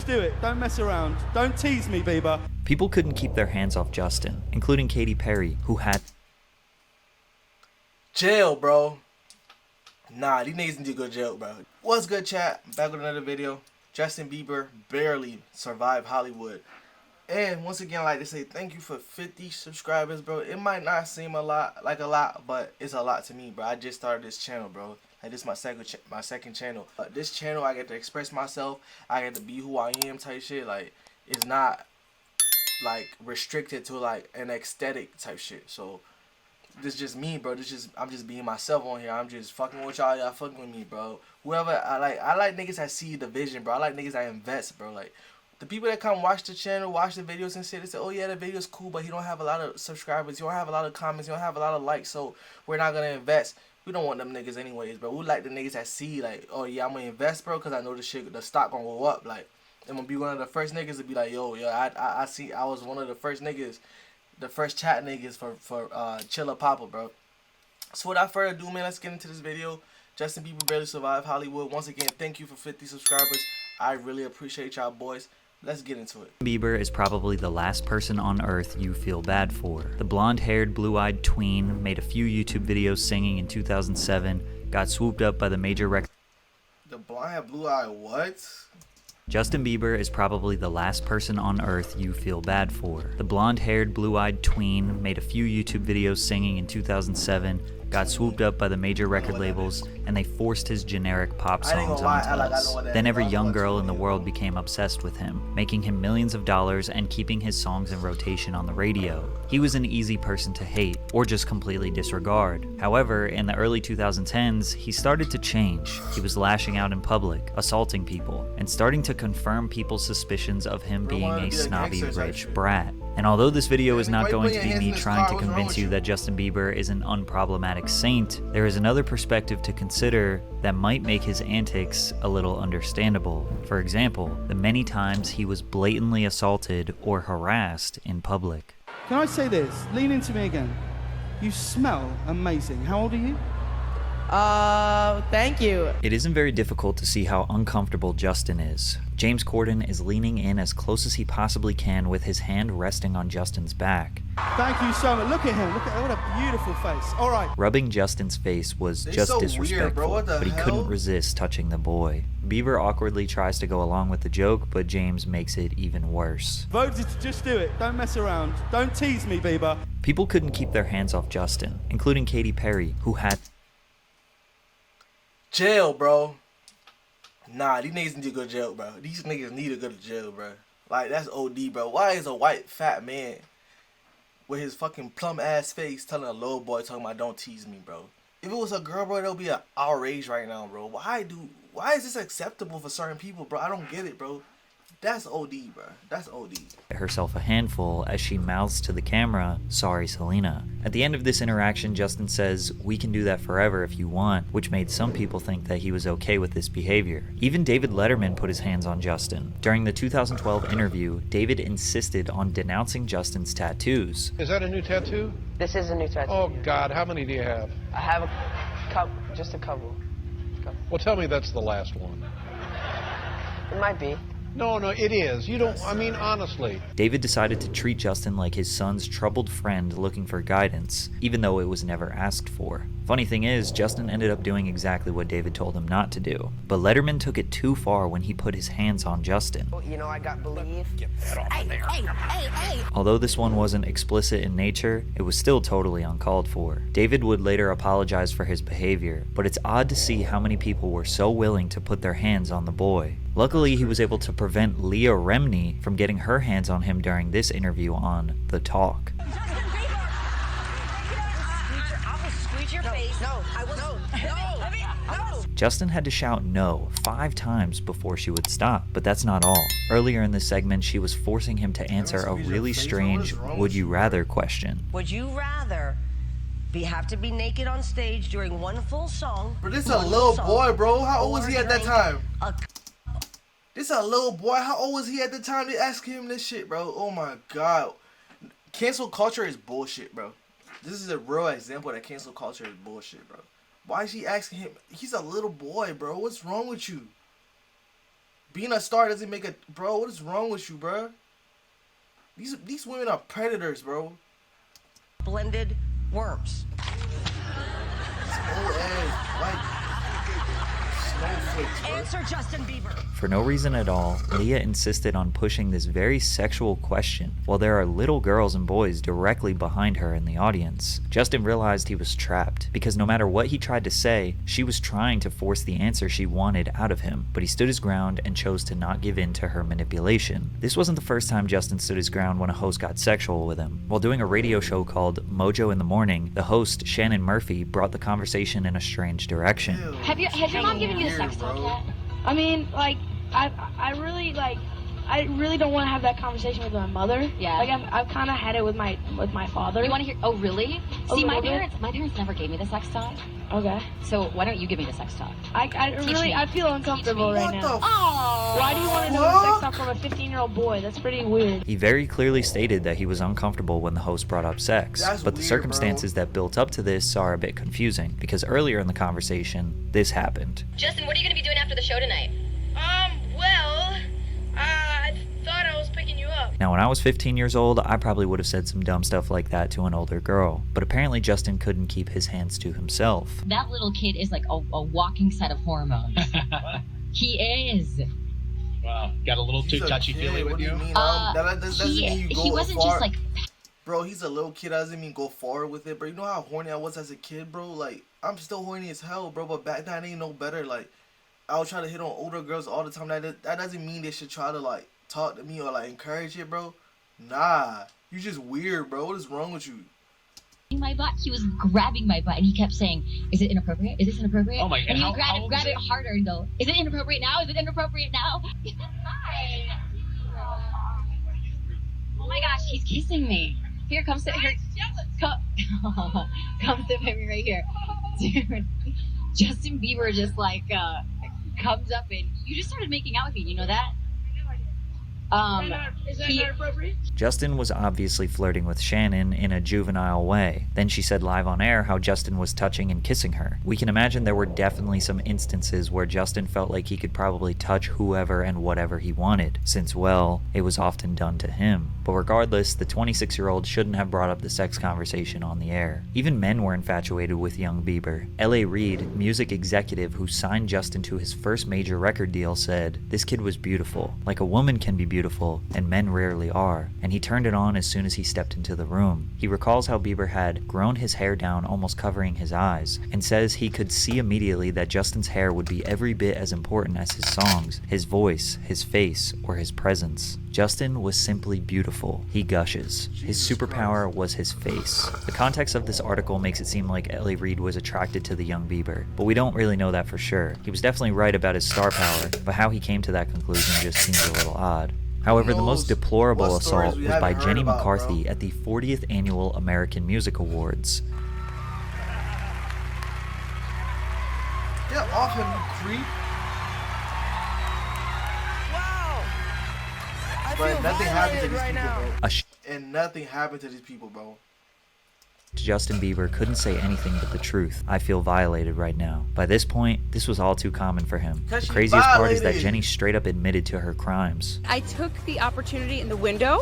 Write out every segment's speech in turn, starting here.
do it. Don't mess around. Don't tease me, Bieber. People couldn't keep their hands off Justin, including Katy Perry, who had jail, bro. Nah, these niggas need to go to jail, bro. What's good, chat? Back with another video. Justin Bieber barely survived Hollywood. And once again, like to say thank you for 50 subscribers, bro. It might not seem a lot, but it's a lot to me, bro. I just started this channel, bro. Like, this is my second channel. This channel, I get to express myself. I get to be who I am, type shit. Like, it's not like restricted to like an aesthetic type shit. So this is just me, bro. I'm just being myself on here. I'm just fucking with y'all. Y'all fucking with me, bro. Whoever I like niggas that see the vision, bro. I like niggas that invest, bro. Like, the people that come watch the channel, watch the videos and shit, they say, oh yeah, the video's cool, but he don't have a lot of subscribers, you don't have a lot of comments, you don't have a lot of likes, so we're not gonna invest. We don't want them niggas anyways, bro. We like the niggas that see, like, oh yeah, I'm gonna invest, bro, because I know the stock gonna go up. Like, I'm gonna be one of the first niggas to be like, yo, I see, I was one of the first niggas, the first chat niggas for Chilla Papa, bro. So without further ado, man, let's get into this video. Justin Bieber barely survived Hollywood. Once again, thank you for 50 subscribers. I really appreciate y'all, boys. Let's get into it. Bieber is probably the last person on earth you feel bad for. The blonde-haired, blue-eyed tween made a few YouTube videos singing in 2007, got swooped up by the major record. The blonde, blue-eyed what? Justin Bieber is probably the last person on earth you feel bad for. The blonde-haired, blue-eyed tween made a few YouTube videos singing in 2007, got swooped up by the major record labels, and they forced his generic pop songs onto us. Then every young girl in the world became obsessed with him, making him millions of dollars and keeping his songs in rotation on the radio. He was an easy person to hate, or just completely disregard. However, in the early 2010s, he started to change. He was lashing out in public, assaulting people, and starting to confirm people's suspicions of him being a snobby rich brat. And although this video is not going to be me trying to convince you that Justin Bieber is an unproblematic saint, there is another perspective to consider that might make his antics a little understandable. For example, the many times he was blatantly assaulted or harassed in public. Can I say this? Lean into me again. You smell amazing. How old are you? Thank you. It isn't very difficult to see how uncomfortable Justin is. James Corden is leaning in as close as he possibly can with his hand resting on Justin's back. Thank you so much. Look at him. Look at what a beautiful face. All right. Rubbing Justin's face was just so disrespectful, weird, bro. but he couldn't resist touching the boy. Bieber awkwardly tries to go along with the joke, but James makes it even worse. Voted to just do it. Don't mess around. Don't tease me, Bieber. People couldn't keep their hands off Justin, including Katy Perry, who had jail, bro. Nah, these niggas need to go to jail, bro. These niggas need to go to jail, bro. Like, that's OD, bro. Why is a white fat man with his fucking plum ass face telling a little boy talking about don't tease me, bro? If it was a girl, bro, it'll be an outrage right now, bro. Why is this acceptable for certain people, bro? I don't get it, bro. That's OD, bro. That's OD. Herself a handful as she mouths to the camera, "Sorry, Selena." At the end of this interaction, Justin says, "We can do that forever if you want," which made some people think that he was okay with this behavior. Even David Letterman put his hands on Justin. During the 2012 interview, David insisted on denouncing Justin's tattoos. Is that a new tattoo? This is a new tattoo. Oh God, how many do you have? I have a couple, just a couple. Well, tell me that's the last one. It might be. No, it is. You don't, I mean, honestly. David decided to treat Justin like his son's troubled friend looking for guidance, even though it was never asked for. Funny thing is, Justin ended up doing exactly what David told him not to do. But Letterman took it too far when he put his hands on Justin. You know, I got believe. Get that off of there. Hey. Although this one wasn't explicit in nature, it was still totally uncalled for. David would later apologize for his behavior, but it's odd to see how many people were so willing to put their hands on the boy. Luckily, he was able to prevent Leah Remini from getting her hands on him during this interview on The Talk. Justin had to shout no 5 times before she would stop, but that's not all. Earlier in this segment, she was forcing him to answer a really strange would you rather question. Would you rather have to be naked on stage during one full song? But this is a little boy, bro. How old was he at that time? This is a little boy. How old was he at the time they asked him this shit, bro? Oh my God. Cancel culture is bullshit, bro. This is a real example that cancel culture is bullshit, bro. Why is she asking him? He's a little boy, bro. What's wrong with you? Being a star doesn't make a bro. What is wrong with you, bro? These women are predators, bro. Blended worms. Old ass white snowflakes, bro. Answer Justin Bieber. For no reason at all, Leah insisted on pushing this very sexual question while there are little girls and boys directly behind her in the audience. Justin realized he was trapped because no matter what he tried to say, she was trying to force the answer she wanted out of him, but he stood his ground and chose to not give in to her manipulation. This wasn't the first time Justin stood his ground when a host got sexual with him. While doing a radio show called Mojo in the Morning, the host, Shannon Murphy, brought the conversation in a strange direction. Has your mom given you the sex talk yet? I mean, like, I really don't want to have that conversation with my mother. Yeah. Like I've kind of had it with my father. You want to hear? Oh, really? A See, my little bit. parents never gave me the sex talk. Okay. So why don't you give me the sex talk? I feel uncomfortable right What now. the Oh. Why do you want to know the sex talk from a 15-year-old boy? That's pretty weird. He very clearly stated that he was uncomfortable when the host brought up sex, That's but the weird, circumstances that built up to this are a bit confusing because earlier in the conversation, this happened. Justin, what are you going to be doing after the show tonight? I thought I was picking you up. Now, when I was 15 years old, I probably would have said some dumb stuff like that to an older girl, but apparently Justin couldn't keep his hands to himself. That little kid is like a walking set of hormones. He is. Wow, got a little He's too a touchy-feely kid. with What do you? you mean? That doesn't mean you go he wasn't far. just like. Bro, he's a little kid. That doesn't mean go far with it, bro. You know how horny I was as a kid, bro? Like, I'm still horny as hell, bro. But back then, I ain't no better. Like, I would try to hit on older girls all the time. That doesn't mean they should try to, like, talk to me or, like, encourage it, bro. Nah. You just weird, bro. What is wrong with you? My butt. He was grabbing my butt, and he kept saying, "Is it inappropriate? Is this inappropriate?" Oh my God, And he how would old grab is it it? harder and go, "Is it inappropriate now? Is it inappropriate now?" Hi. Oh my gosh, he's kissing me. Here, come sit here. Come sit by me right here, dude. Justin Bieber just like comes up and you just started making out with me. You know that? Is that not appropriate? Justin was obviously flirting with Shannon in a juvenile way. Then she said live on air how Justin was touching and kissing her. We can imagine there were definitely some instances where Justin felt like he could probably touch whoever and whatever he wanted, since, well, it was often done to him. But regardless, the 26-year-old shouldn't have brought up the sex conversation on the air. Even men were infatuated with young Bieber. L.A. Reid, music executive who signed Justin to his first major record deal, said, "This kid was beautiful, like a woman can be beautiful, and men rarely are, and he turned it on as soon as he stepped into the room." He recalls how Bieber had grown his hair down almost covering his eyes, and says he could see immediately that Justin's hair would be every bit as important as his songs, his voice, his face, or his presence. Justin was simply beautiful. He gushes. His superpower was his face. The context of this article makes it seem like L.A. Reid was attracted to the young Bieber, but we don't really know that for sure. He was definitely right about his star power, but how he came to that conclusion just seems a little odd. However, the most deplorable what stories assault we was by haven't Jenny heard about, McCarthy bro. at the 40th Annual American Music Awards. Get off him, you creep. But nothing happened to these people, bro. And nothing happened to these people, bro. Justin Bieber couldn't say anything but the truth. "I feel violated right now." By this point, this was all too common for him. The 'Cause she craziest part is that violated. Jenny straight up admitted to her crimes. I took the opportunity in the window,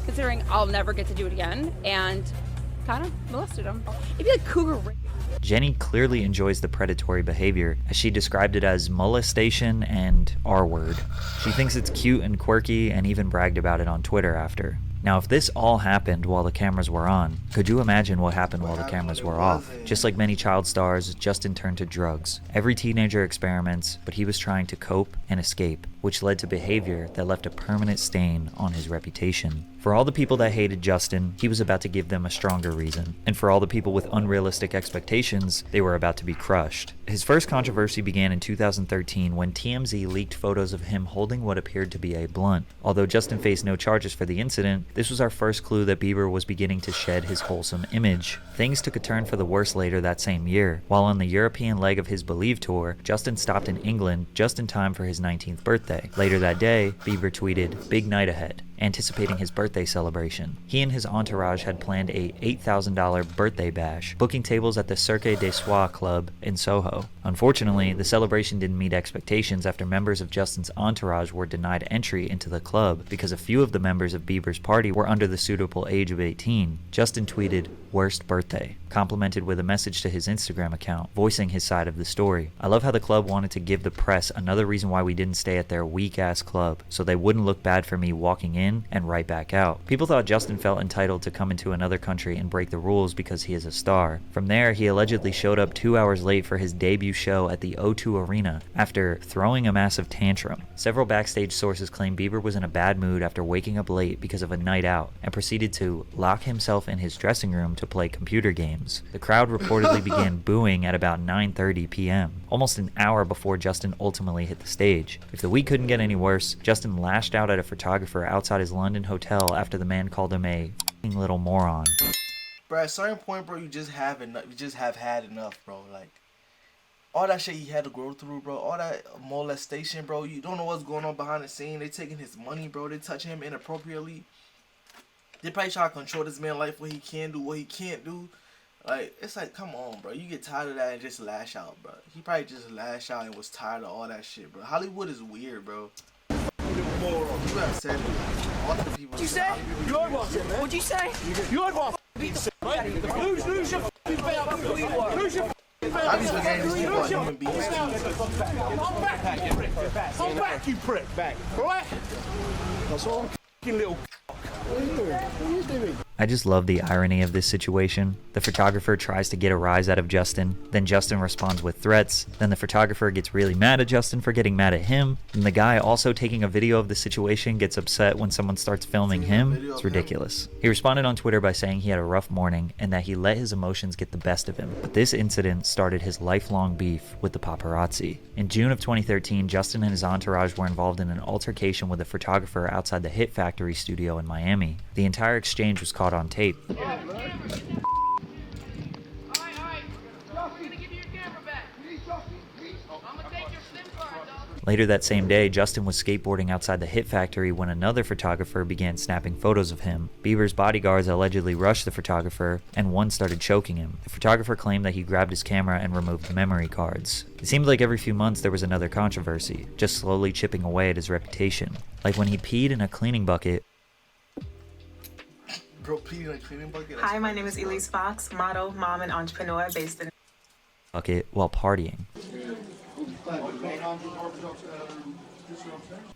considering I'll never get to do it again, and kind of molested him. It'd be like cougar rape. Jenny clearly enjoys the predatory behavior, as she described it as molestation and R-word. She thinks it's cute and quirky and even bragged about it on Twitter after. Now, if this all happened while the cameras were on, could you imagine what happened while the cameras were off? Just like many child stars, Justin turned to drugs. Every teenager experiments, but he was trying to cope and escape, which led to behavior that left a permanent stain on his reputation. For all the people that hated Justin, he was about to give them a stronger reason. And for all the people with unrealistic expectations, they were about to be crushed. His first controversy began in 2013 when TMZ leaked photos of him holding what appeared to be a blunt. Although Justin faced no charges for the incident, this was our first clue that Bieber was beginning to shed his wholesome image. Things took a turn for the worse later that same year. While on the European leg of his Believe tour, Justin stopped in England just in time for his 19th birthday. Later that day, Bieber tweeted, "Big night ahead," anticipating his birthday celebration. He and his entourage had planned a $8,000 birthday bash, booking tables at the Cirque des Soirs Club in Soho. Unfortunately, the celebration didn't meet expectations after members of Justin's entourage were denied entry into the club because a few of the members of Bieber's party were under the suitable age of 18. Justin tweeted, "Worst birthday," complimented with a message to his Instagram account, voicing his side of the story. "I love how the club wanted to give the press another reason why we didn't stay at their weak-ass club, so they wouldn't look bad for me walking in and right back out." People thought Justin felt entitled to come into another country and break the rules because he is a star. From there, he allegedly showed up 2 hours late for his debut show at the O2 Arena after throwing a massive tantrum. Several backstage sources claim Bieber was in a bad mood after waking up late because of a night out and proceeded to lock himself in his dressing room to play computer games. The crowd reportedly began booing at about 9:30 p.m., almost an hour before Justin ultimately hit the stage. If the week couldn't get any worse, Justin lashed out at a photographer outside his London hotel after the man called him a f***ing little moron. Bro, at a certain point, bro, you just have enough. You just have had enough, bro. Like, all that shit he had to go through, bro. All that molestation, bro. You don't know what's going on behind the scene. They taking his money, bro. They touching him inappropriately. They probably try to control this man's life, what he can do, what he can't do. Like, it's like, come on, bro. You get tired of that and just lash out, bro. He probably just lashed out and was tired of all that shit, bro. Hollywood is weird, bro. You gotta say it. All the people. What'd you say? You heard what, man? What'd you say? You heard what lose your f***ing bet up who you are. Lose your f***ing bet up. I be looking at these people like human beings. I'm back, you prick. Back. Alright? That's all. F***ing little What are you doing? What are you doing? I just love the irony of this situation. The photographer tries to get a rise out of Justin, then Justin responds with threats, then the photographer gets really mad at Justin for getting mad at him, and the guy also taking a video of the situation gets upset when someone starts filming him. It's ridiculous. He responded on Twitter by saying he had a rough morning and that he let his emotions get the best of him, but this incident started his lifelong beef with the paparazzi. In June of 2013, Justin and his entourage were involved in an altercation with a photographer outside the Hit Factory studio in Miami. The entire exchange was caught on tape. Later that same day, Justin was skateboarding outside the Hit Factory when another photographer began snapping photos of him. Bieber's bodyguards allegedly rushed the photographer, and one started choking him. The photographer claimed that he grabbed his camera and removed memory cards. It seemed like every few months there was another controversy, just slowly chipping away at his reputation. Like when he peed in a cleaning bucket. Bro, peed in a cleaning bucket? Hi, my name is Elise Fox, model, mom, and entrepreneur based in bucket while partying.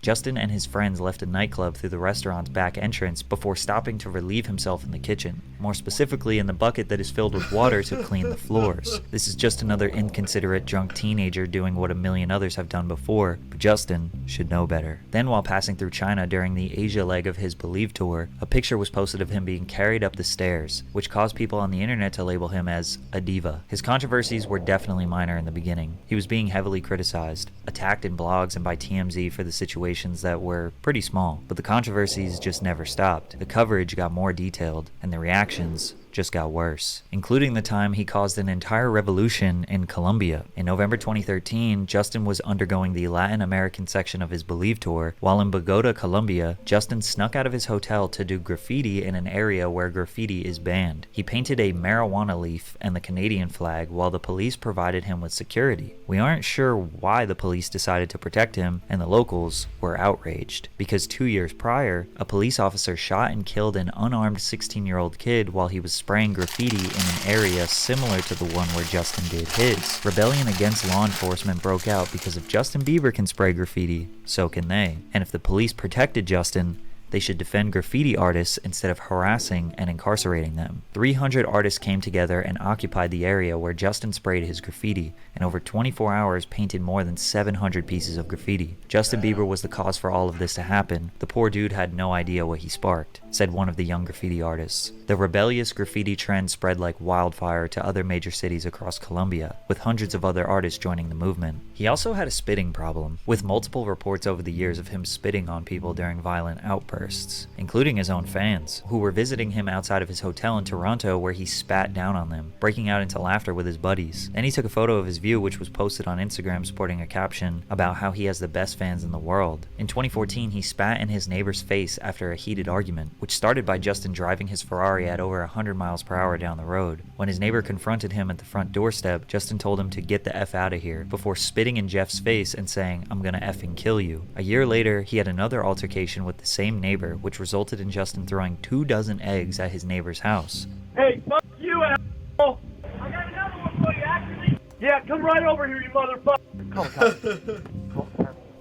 Justin and his friends left a nightclub through the restaurant's back entrance before stopping to relieve himself in the kitchen, more specifically in the bucket that is filled with water to clean the floors. This is just another inconsiderate drunk teenager doing what a million others have done before, but Justin should know better. Then while passing through China during the Asia leg of his Believe tour, a picture was posted of him being carried up the stairs, which caused people on the internet to label him as a diva. His controversies were definitely minor in the beginning. He was being heavily criticized, attacked in blogs and by TMZ for the situations that were pretty small, but the controversies just never stopped. The coverage got more detailed, and the reactions just got worse, including the time he caused an entire revolution in Colombia. In November 2013, Justin was undergoing the Latin American section of his Believe tour. While in Bogota, Colombia, Justin snuck out of his hotel to do graffiti in an area where graffiti is banned. He painted a marijuana leaf and the Canadian flag while the police provided him with security. We aren't sure why the police decided to protect him, and the locals were outraged, because 2 years prior, a police officer shot and killed an unarmed 16-year-old kid while he was spraying graffiti in an area similar to the one where Justin did his. Rebellion against law enforcement broke out because if Justin Bieber can spray graffiti, so can they. And if the police protected Justin, they should defend graffiti artists instead of harassing and incarcerating them. 300 artists came together and occupied the area where Justin sprayed his graffiti, and over 24 hours painted more than 700 pieces of graffiti. Justin Bieber was the cause for all of this to happen. The poor dude had no idea what he sparked, said one of the young graffiti artists. The rebellious graffiti trend spread like wildfire to other major cities across Colombia, with hundreds of other artists joining the movement. He also had a spitting problem, with multiple reports over the years of him spitting on people during violent outbursts. outbursts, including his own fans, who were visiting him outside of his hotel in Toronto where he spat down on them, breaking out into laughter with his buddies. Then he took a photo of his view, which was posted on Instagram sporting a caption about how he has the best fans in the world. In 2014, he spat in his neighbor's face after a heated argument, which started by Justin driving his Ferrari at over 100 miles per hour down the road. When his neighbor confronted him at the front doorstep, Justin told him to get the F out of here before spitting in Jeff's face and saying, "I'm gonna effing kill you." A year later, he had another altercation with the same neighbor, which resulted in Justin throwing 24 eggs at his neighbor's house. Hey, fuck you, asshole! I got another one for you, actually. Yeah, come right over here, you motherfucker.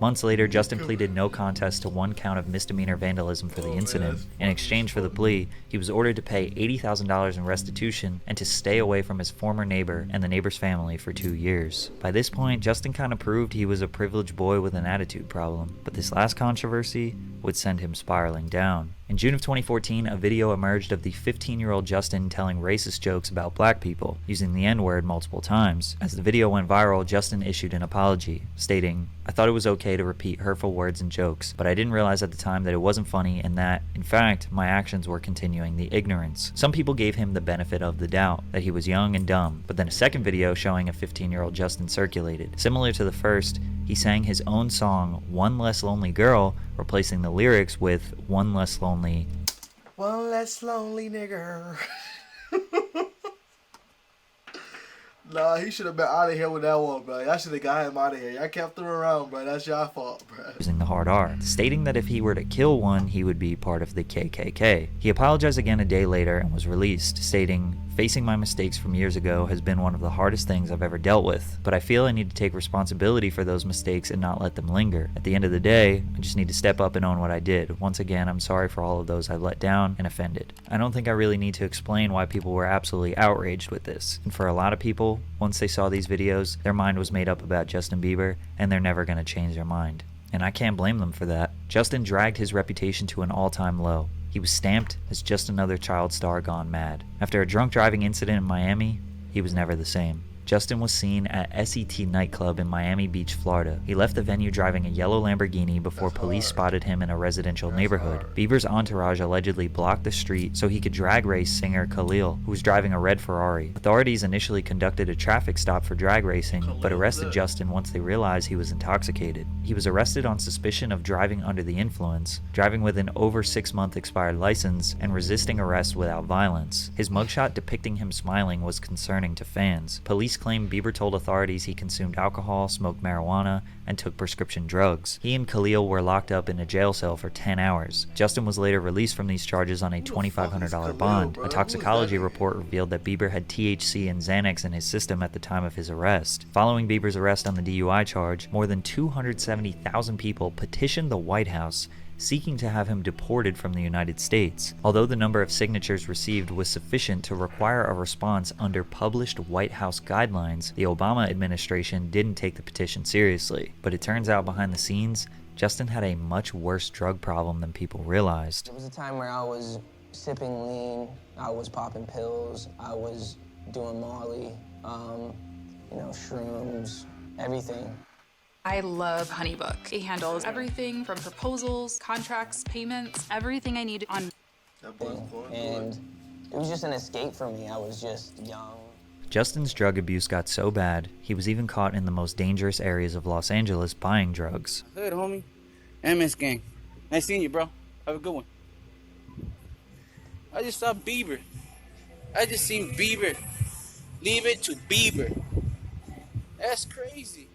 Months later, Justin pleaded no contest to 1 count of misdemeanor vandalism for the incident. In exchange for the plea, he was ordered to pay $80,000 in restitution and to stay away from his former neighbor and the neighbor's family for 2 years. By this point, Justin kind of proved he was a privileged boy with an attitude problem, but this last controversy would send him spiraling down. In June of 2014, a video emerged of the 15-year-old Justin telling racist jokes about black people, using the N-word multiple times. As the video went viral, Justin issued an apology, stating, "I thought it was okay to repeat hurtful words and jokes, but I didn't realize at the time that it wasn't funny and that, in fact, my actions were continuing the ignorance." Some people gave him the benefit of the doubt, that he was young and dumb, but then a second video showing a 15-year-old Justin circulated. Similar to the first, he sang his own song, "One Less Lonely Girl," replacing the lyrics with "One Less Lonely." One less lonely nigger. Nah, he should have been out of here with that one, bro. Y'all should have got him out of here. Y'all kept him around, bro. That's your fault, bro. Using the hard R, stating that if he were to kill one, he would be part of the KKK. He apologized again a day later and was released, stating, "Facing my mistakes from years ago has been one of the hardest things I've ever dealt with, but I feel I need to take responsibility for those mistakes and not let them linger. At the end of the day, I just need to step up and own what I did. Once again, I'm sorry for all of those I've let down and offended." I don't think I really need to explain why people were absolutely outraged with this. And for a lot of people, once they saw these videos, their mind was made up about Justin Bieber, and they're never going to change their mind. And I can't blame them for that. Justin dragged his reputation to an all-time low. He was stamped as just another child star gone mad. After a drunk driving incident in Miami, he was never the same. Justin was seen at SET nightclub in Miami Beach, Florida. He left the venue driving a yellow Lamborghini before police spotted him in a residential neighborhood. Bieber's entourage allegedly blocked the street so he could drag race singer Khalil, who was driving a red Ferrari. Authorities initially conducted a traffic stop for drag racing, but arrested Justin once they realized he was intoxicated. He was arrested on suspicion of driving under the influence, driving with an over 6-month expired license, and resisting arrest without violence. His mugshot depicting him smiling was concerning to fans. Police claimed Bieber told authorities he consumed alcohol, smoked marijuana, and took prescription drugs. He and Khalil were locked up in a jail cell for 10 hours. Justin was later released from these charges on a $2,500 bond. A toxicology report revealed that Bieber had THC and Xanax in his system at the time of his arrest. Following Bieber's arrest on the DUI charge, more than 270,000 people petitioned the White House seeking to have him deported from the United States. Although the number of signatures received was sufficient to require a response under published White House guidelines, the Obama administration didn't take the petition seriously. But it turns out behind the scenes, Justin had a much worse drug problem than people realized. There was a time where I was sipping lean, I was popping pills, I was doing Molly, shrooms, everything. I love HoneyBook. It handles everything from proposals, contracts, payments, everything I need on. And it was just an escape for me. I was just young. Justin's drug abuse got so bad, he was even caught in the most dangerous areas of Los Angeles buying drugs. Good, homie. MS gang. Nice seeing you, bro. Have a good one. I just saw Bieber. I just seen Bieber. Leave it to Bieber. That's crazy.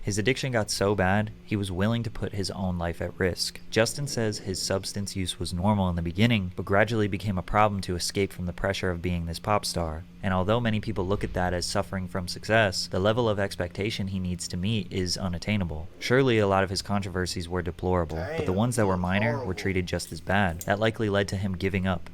His addiction got so bad, he was willing to put his own life at risk. Justin says his substance use was normal in the beginning, but gradually became a problem to escape from the pressure of being this pop star. And although many people look at that as suffering from success, the level of expectation he needs to meet is unattainable. Surely a lot of his controversies were deplorable, but the ones that were minor were treated just as bad. That likely led to him giving up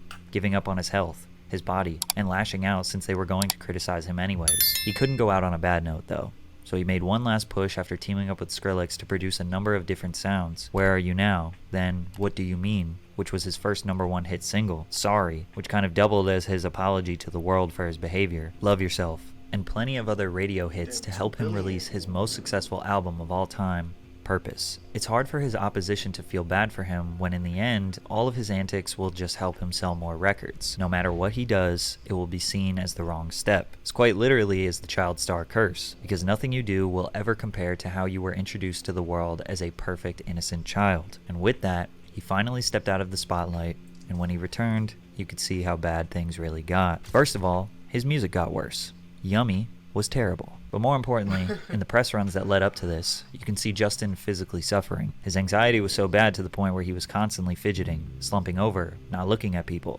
on his health, his body, and lashing out since they were going to criticize him anyways. He couldn't go out on a bad note though. So he made one last push after teaming up with Skrillex to produce a number of different sounds. Where Are You Now? Then What Do You Mean? Which was his first #1 hit single. Sorry, which kind of doubled as his apology to the world for his behavior. Love Yourself. And plenty of other radio hits to help him release his most successful album of all time, purpose. It's hard for his opposition to feel bad for him when in the end, all of his antics will just help him sell more records. No matter what he does, it will be seen as the wrong step. It's quite literally as the child star curse, because nothing you do will ever compare to how you were introduced to the world as a perfect, innocent child. And with that, he finally stepped out of the spotlight, and when he returned, you could see how bad things really got. First of all, his music got worse. Yummy was terrible. But more importantly, in the press runs that led up to this, you can see Justin physically suffering. His anxiety was so bad to the point where he was constantly fidgeting, slumping over, not looking at people.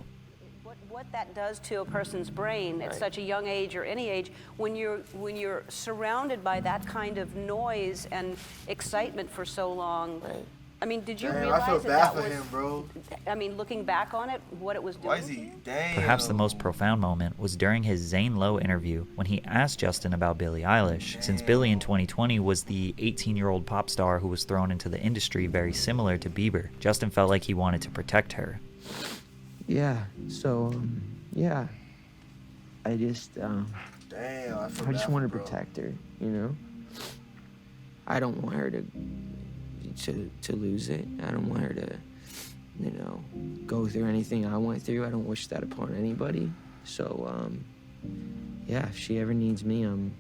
What that does to a person's brain at such a young age or any age, when you're surrounded by that kind of noise and excitement for so long. I mean, did you realize I feel bad for him, bro. I mean, looking back on it, what it was doing. Why is he? Damn. Perhaps the most profound moment was during his Zane Lowe interview when he asked Justin about Billie Eilish, since Billie in 2020 was the 18-year-old pop star who was thrown into the industry very similar to Bieber. Justin felt like he wanted to protect her. Yeah, so, yeah. I just, Damn, I just want to protect her, you know? I don't want her to lose it. I don't want her to, you know, go through anything I went through. I don't wish that upon anybody. So, yeah, if she ever needs me, I'm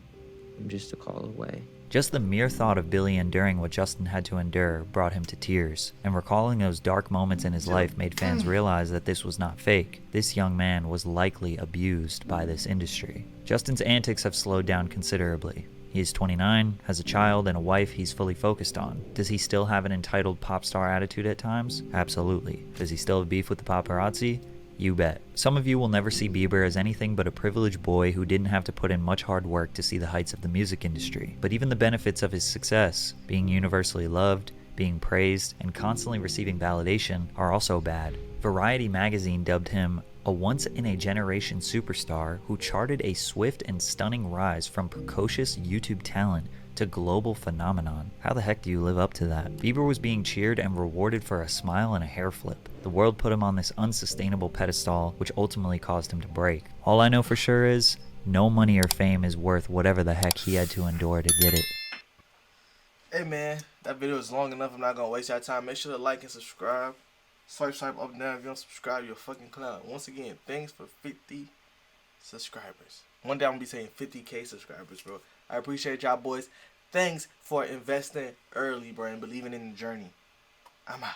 just a call away. Just the mere thought of Billie enduring what Justin had to endure brought him to tears, and recalling those dark moments in his life made fans realize that this was not fake. This young man was likely abused by this industry. Justin's antics have slowed down considerably. He is 29, has a child and a wife he's fully focused on. Does he still have an entitled pop star attitude at times? Absolutely. Does he still have beef with the paparazzi? You bet. Some of you will never see Bieber as anything but a privileged boy who didn't have to put in much hard work to see the heights of the music industry. But even the benefits of his success, being universally loved, being praised, and constantly receiving validation, are also bad. Variety magazine dubbed him a once-in-a-generation superstar who charted a swift and stunning rise from precocious YouTube talent to global phenomenon. How the heck do you live up to that? Bieber was being cheered and rewarded for a smile and a hair flip. The world put him on this unsustainable pedestal, which ultimately caused him to break. All I know for sure is, no money or fame is worth whatever the heck he had to endure to get it. Hey man, that video is long enough. I'm not gonna waste your time. Make sure to like and subscribe. Swipe up and down if you don't subscribe. You're a fucking clown. Once again, thanks for 50 subscribers. One day I'm gonna be saying 50K subscribers, bro. I appreciate y'all boys. Thanks for investing early, bro, and believing in the journey. I'm out.